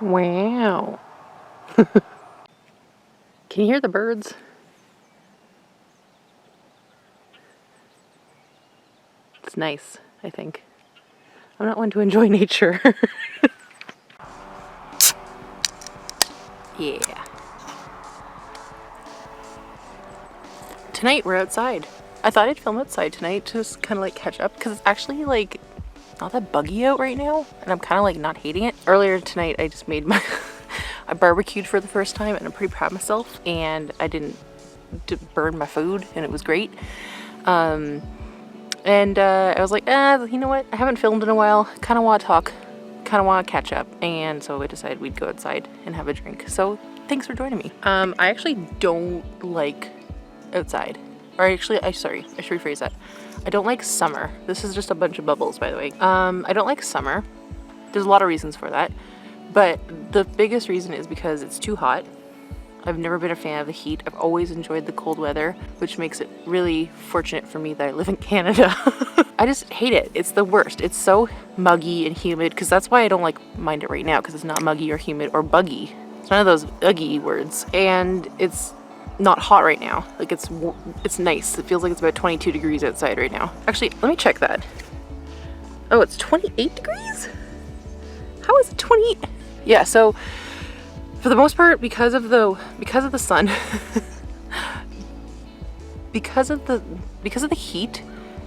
Wow. Can you hear the birds? It's nice, I think. I'm not one to enjoy nature. Yeah. Tonight we're outside. I thought I'd film outside tonight to just kind of like catch up because it's actually like not that buggy out right now and I'm kind of like not hating it. Earlier tonight I just made my I barbecued for the first time and I'm pretty proud of myself, and I didn't burn my food and it was great. I was like, you know what? I haven't filmed in a while. Kind of want to talk. Kind of want to catch up. And so we decided we'd go outside and have a drink. So thanks for joining me. I actually don't like outside. Or actually, I should rephrase that. I don't like summer. This is just a bunch of bubbles, by the way. I don't like summer. There's a lot of reasons for that. But the biggest reason is because it's too hot. I've never been a fan of the heat. I've always enjoyed the cold weather, which makes it really fortunate for me that I live in Canada. I just hate it. It's the worst. It's so muggy and humid, because that's why I don't like mind it right now, because it's not muggy or humid or buggy. It's none of those uggy words. And it's not hot right now. Like it's nice. It feels like it's about 22 degrees outside right now. Actually, let me check that. Oh, it's 28 degrees? How is it 28? Yeah, so for the most part, because of the sun, because of the heat,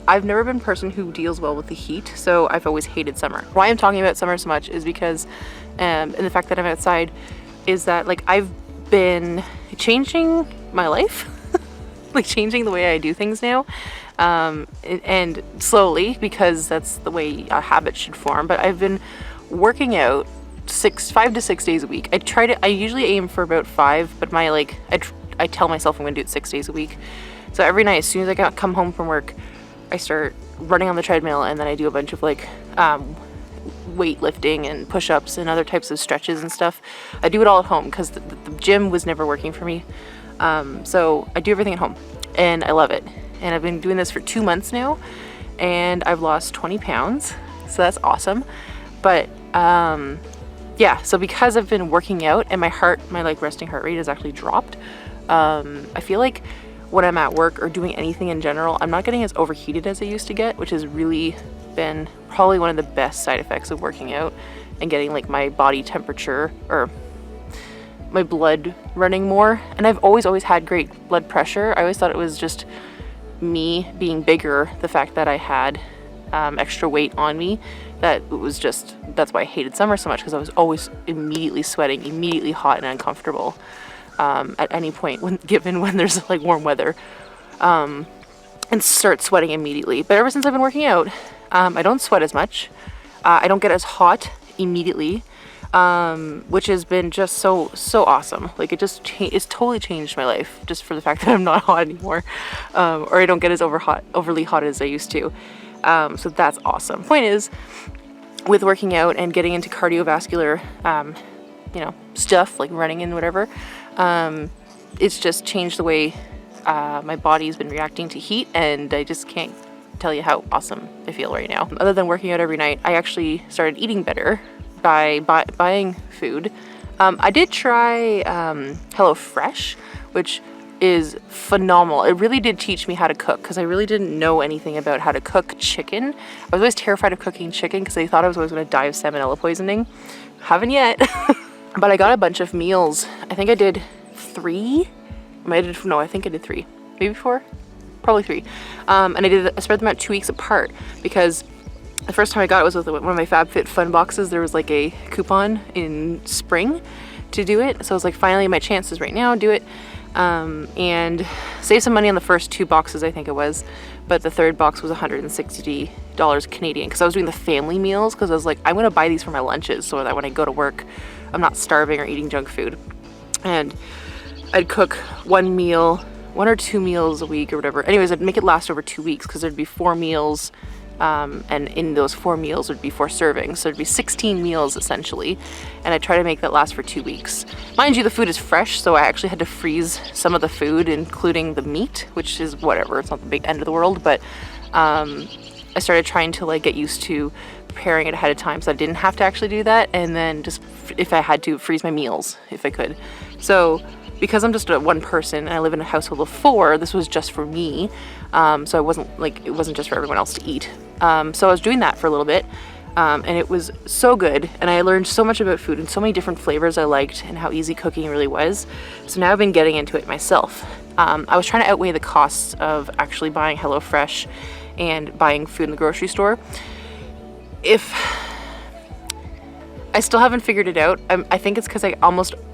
I've never been a person who deals well with the heat, so I've always hated summer. Why I'm talking about summer so much is because, and the fact that I'm outside, is that like I've been changing my life, like changing the way I do things now, and slowly, because that's the way a habit should form. But I've been working out 5 to 6 days a week. I usually aim for about 5, but I tell myself I'm gonna do it 6 days a week. So every night, as soon as I come home from work, I start running on the treadmill, and then I do a bunch of like weightlifting and push-ups and other types of stretches and stuff. I do it all at home because the gym was never working for me. So I do everything at home and I love it. And I've been doing this for 2 months now, and I've lost 20 pounds. So that's awesome. But yeah, so because I've been working out and my like resting heart rate has actually dropped, I feel like when I'm at work or doing anything in general, I'm not getting as overheated as I used to get, which has really been probably one of the best side effects of working out and getting like my body temperature or my blood running more. And I've always had great blood pressure. I always thought it was just me being bigger, the fact that I had extra weight on me, that's why I hated summer so much, because I was always immediately sweating, immediately hot and uncomfortable at any point when there's like warm weather, and start sweating immediately. But ever since I've been working out, I don't sweat as much. I don't get as hot immediately, which has been just so awesome. Like it's totally changed my life, just for the fact that I'm not hot anymore, or I don't get as overly hot as I used to. So that's awesome. Point is, with working out and getting into cardiovascular, stuff like running and whatever, it's just changed the way my body's been reacting to heat, and I just can't tell you how awesome I feel right now. Other than working out every night, I actually started eating better by buying food. I did try HelloFresh, which is phenomenal. It really did teach me how to cook, because I really didn't know anything about how to cook chicken. I was always terrified of cooking chicken because I thought I was always going to die of salmonella poisoning. Haven't yet. But I got a bunch of meals. I think I did 3. I think I did 3. Maybe 4? Probably 3. And I spread them out 2 weeks apart, because the first time I got it was with one of my FabFitFun boxes. There was like a coupon in spring to do it. So I was like, finally my chances right now, do it. And save some money on the first 2 boxes, I think it was. But the third box was $160 Canadian, because I was doing the family meals, because I was like, I'm going to buy these for my lunches so that when I go to work, I'm not starving or eating junk food. And I'd cook 1 or 2 meals a week or whatever. Anyways, I'd make it last over 2 weeks, because there'd be 4 meals. And in those 4 meals would be 4 servings, so it'd be 16 meals essentially, and I try to make that last for 2 weeks. Mind you, the food is fresh, so I actually had to freeze some of the food, including the meat, which is whatever, it's not the big end of the world, but I started trying to like get used to preparing it ahead of time so I didn't have to actually do that, and then just if I had to freeze my meals if I could. So because I'm just one person and I live in a household of 4, this was just for me. So it wasn't just for everyone else to eat. So I was doing that for a little bit, and it was so good, and I learned so much about food and so many different flavors I liked and how easy cooking really was. So now I've been getting into it myself. I was trying to outweigh the costs of actually buying HelloFresh and buying food in the grocery store. I still haven't figured it out. I think it's because I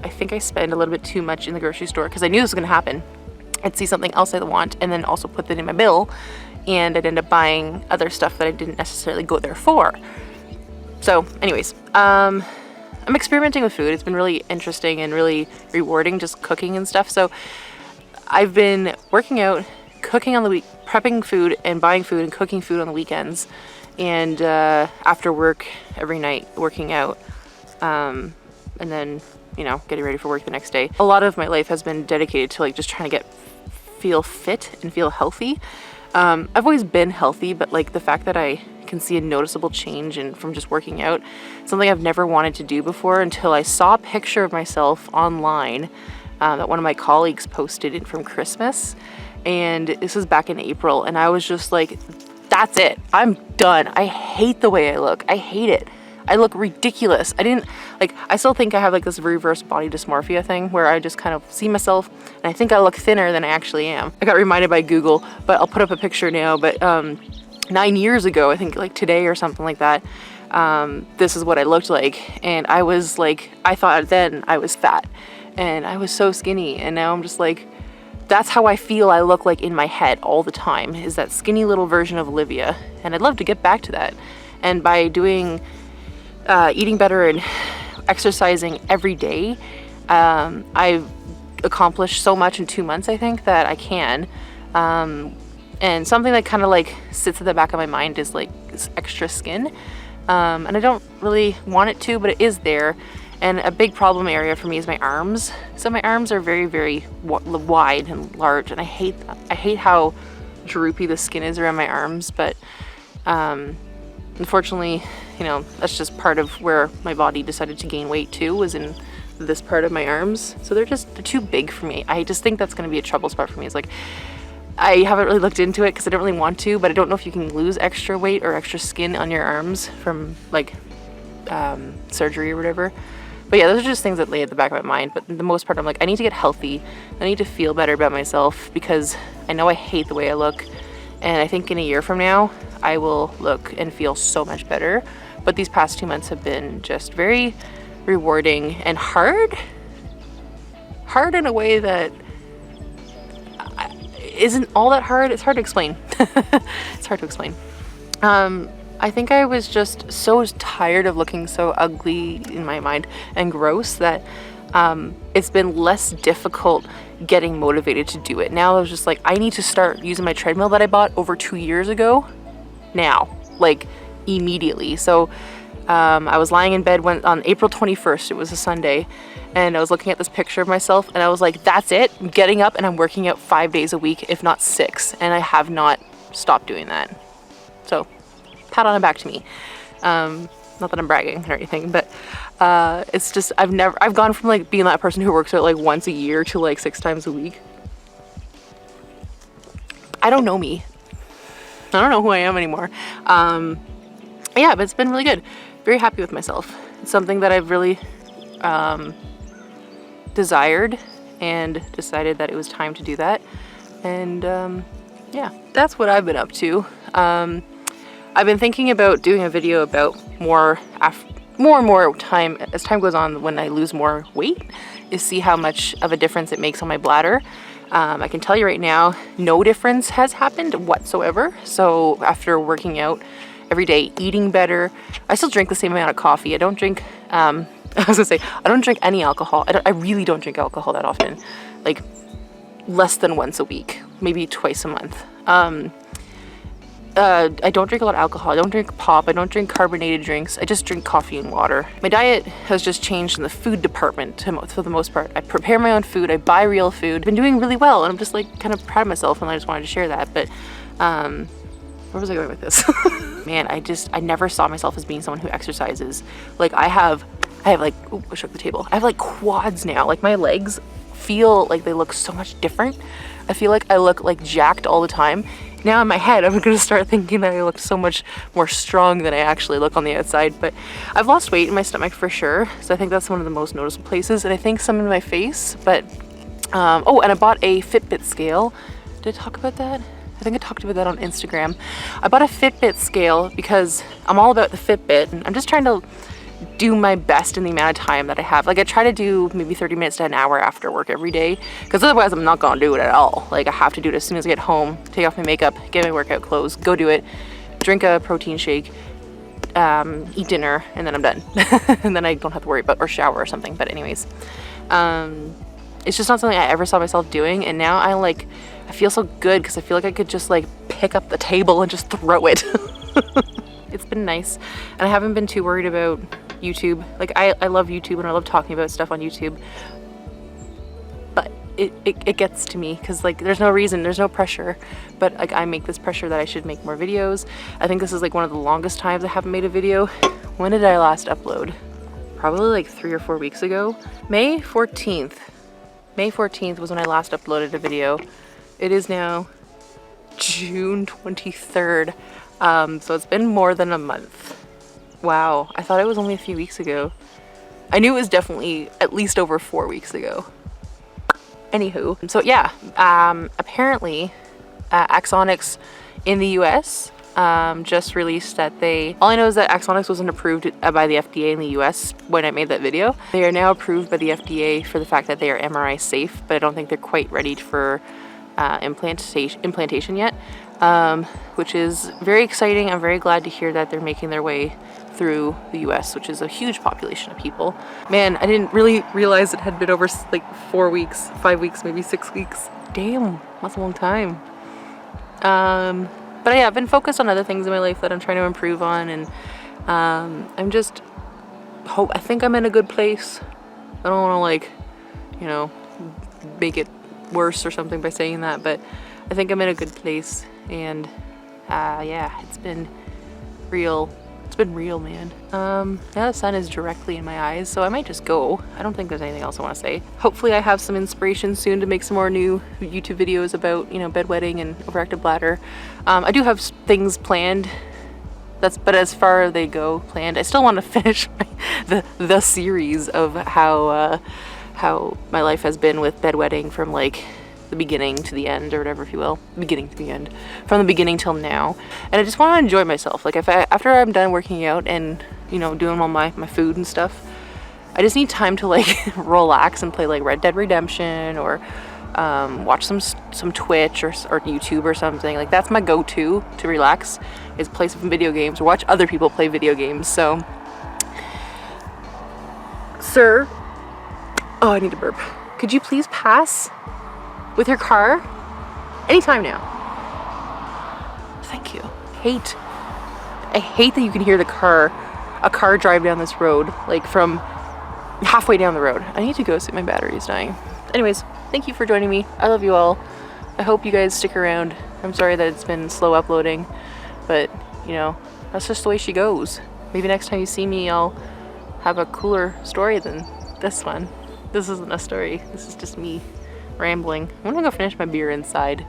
think I spend a little bit too much in the grocery store because I knew this was going to happen. I'd see something else I want and then also put that in my bill, and I'd end up buying other stuff that I didn't necessarily go there for. So anyways, I'm experimenting with food. It's been really interesting and really rewarding, just cooking and stuff. So I've been working out, cooking on the week, prepping food and buying food and cooking food on the weekends, and after work every night working out, and then getting ready for work the next day. A lot of my life has been dedicated to like just trying to feel fit and feel healthy. I've always been healthy, but like the fact that I can see a noticeable change from just working out, something I've never wanted to do before until I saw a picture of myself online that one of my colleagues posted from Christmas, and this was back in April, and I was just like, that's it, I'm done. I hate the way I look. I hate it. I look ridiculous. I still think I have like this reverse body dysmorphia thing where I just kind of see myself and I think I look thinner than I actually am. I got reminded by Google, but I'll put up a picture now, but 9 years ago, I think like today or something like that, this is what I looked like, and I was like, I thought then I was fat and I was so skinny, and now I'm just like, that's how I feel I look like in my head all the time, is that skinny little version of Olivia, and I'd love to get back to that. And by doing eating better and exercising every day, I've accomplished so much in 2 months, I think, that I can. And something that kind of like sits at the back of my mind is like this extra skin. And I don't really want it to, but it is there. And a big problem area for me is my arms. So my arms are very, very wide and large, and I hate that. I hate how droopy the skin is around my arms, but unfortunately, that's just part of where my body decided to gain weight too, was in this part of my arms. So they're too big for me. I just think that's going to be a trouble spot for me. It's like, I haven't really looked into it because I don't really want to, but I don't know if you can lose extra weight or extra skin on your arms from like surgery or whatever. But yeah, those are just things that lay at the back of my mind. But the most part, I'm like, I need to get healthy. I need to feel better about myself because I know I hate the way I look. And I think in a year from now, I will look and feel so much better. But these past 2 months have been just very rewarding and hard in a way that isn't all that hard. It's hard to explain. It's hard to explain. I think I was just so tired of looking so ugly in my mind and gross that it's been less difficult getting motivated to do it. Now I was just like, I need to start using my treadmill that I bought over 2 years ago now, like immediately. So I was lying in bed on April 21st, it was a Sunday, and I was looking at this picture of myself and I was like, that's it, I'm getting up and I'm working out 5 days a week, if not 6, and I have not stopped doing that. So pat on the back to me. Not that I'm bragging or anything, but it's just I've gone from like being that person who works out like once a year to like 6 times a week. I don't know me. I don't know who I am anymore. Yeah, but it's been really good. Very happy with myself. It's something that I've really desired and decided that it was time to do that. And yeah, that's what I've been up to. I've been thinking about doing a video about more and more time, as time goes on, when I lose more weight, is see how much of a difference it makes on my bladder. I can tell you right now, no difference has happened whatsoever. So after working out every day, eating better, I still drink the same amount of coffee. I don't drink, I was gonna say, I don't drink any alcohol. I really don't drink alcohol that often, like less than once a week, maybe twice a month. I don't drink a lot of alcohol. I don't drink pop. I don't drink carbonated drinks. I just drink coffee and water. My diet has just changed in the food department for the most part. I prepare my own food. I buy real food. I've been doing really well, and I'm just like kind of proud of myself, and I just wanted to share that. But Where was I going with this? Man, I never saw myself as being someone who exercises. Like I have like, ooh, I shook the table. I have like quads now. Like my legs feel like they look so much different. I feel like I look like jacked all the time. Now in my head, I'm gonna start thinking that I look so much more strong than I actually look on the outside. But I've lost weight in my stomach for sure. So I think that's one of the most noticeable places. And I think some in my face, but, oh, and I bought a Fitbit scale. Did I talk about that? I think I talked about that on Instagram. I bought a Fitbit scale because I'm all about the Fitbit, and I'm just trying to do my best in the amount of time that I have. Like I try to do maybe 30 minutes to an hour after work every day, because otherwise I'm not gonna do it at all. Like I have to do it as soon as I get home, take off my makeup, get my workout clothes, go do it, drink a protein shake, eat dinner, and then I'm done. And then I don't have to worry about, or shower or something. But anyways, it's just not something I ever saw myself doing, and now I feel so good because I feel like I could just like pick up the table and just throw it. It's been nice, and I haven't been too worried about YouTube. Like I love YouTube and I love talking about stuff on YouTube, but it gets to me because like there's no reason, there's no pressure, but like I make this pressure that I should make more videos. I think this is like one of the longest times I haven't made a video. When did I last upload? Probably like 3 or 4 weeks ago. May 14th was when I last uploaded a video. It is now June 23rd. So it's been more than a month. Wow, I thought it was only a few weeks ago. I knew it was definitely at least over 4 weeks ago. Anywho, so yeah, apparently Axonics in the US just released that all I know is that Axonics wasn't approved by the FDA in the US when I made that video. They are now approved by the FDA for the fact that they are MRI safe, but I don't think they're quite ready for implantation yet, which is very exciting. I'm very glad to hear that they're making their way through the US, which is a huge population of people. Man, I didn't really realize it had been over like 4 weeks, 5 weeks, maybe 6 weeks. Damn, that's a long time. But yeah, I've been focused on other things in my life that I'm trying to improve on, and I'm just I think I'm in a good place. I don't want to like, you know, make it worse or something by saying that, but I think I'm in a good place, and yeah, it's been real. It's been real, man. Now the sun is directly in my eyes, so I might just go. I don't think there's anything else I want to say. Hopefully I have some inspiration soon to make some more new YouTube videos about, you know, bedwetting and overactive bladder. I do have things planned. But as far as they go planned, I still want to finish the series of how my life has been with bedwetting from like the beginning to the end, or whatever, if you will. Beginning to the end. From the beginning till now. And I just want to enjoy myself. Like after I'm done working out and, you know, doing all my food and stuff, I just need time to like relax and play like Red Dead Redemption, or watch some Twitch or YouTube or something. Like that's my go-to to relax, is play some video games or watch other people play video games. So, sir, oh, I need to burp. Could you please pass with your car anytime now? Thank you. I hate that you can hear a car drive down this road, like from halfway down the road. I need to go see my battery is dying. Anyways, thank you for joining me. I love you all. I hope you guys stick around. I'm sorry that it's been slow uploading, but you know, that's just the way she goes. Maybe next time you see me, I'll have a cooler story than this one. This isn't a story. This is just me rambling. I'm gonna go finish my beer inside.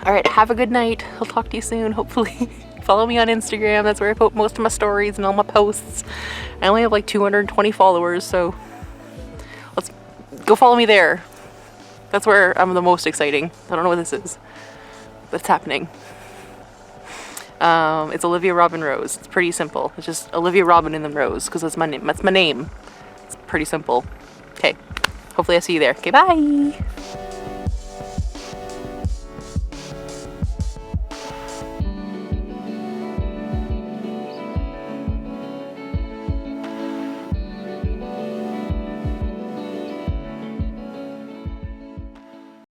All right, have a good night. I'll talk to you soon, hopefully. Follow me on Instagram. That's where I put most of my stories and all my posts. I only have like 220 followers, so let's go follow me there. That's where I'm the most exciting. I don't know what this is, but it's happening. It's Olivia Robbin Rose. It's pretty simple. It's just Olivia Robbin in the Rose, because that's my name. That's my name. It's pretty simple. Okay. Hopefully I see you there. Okay, bye.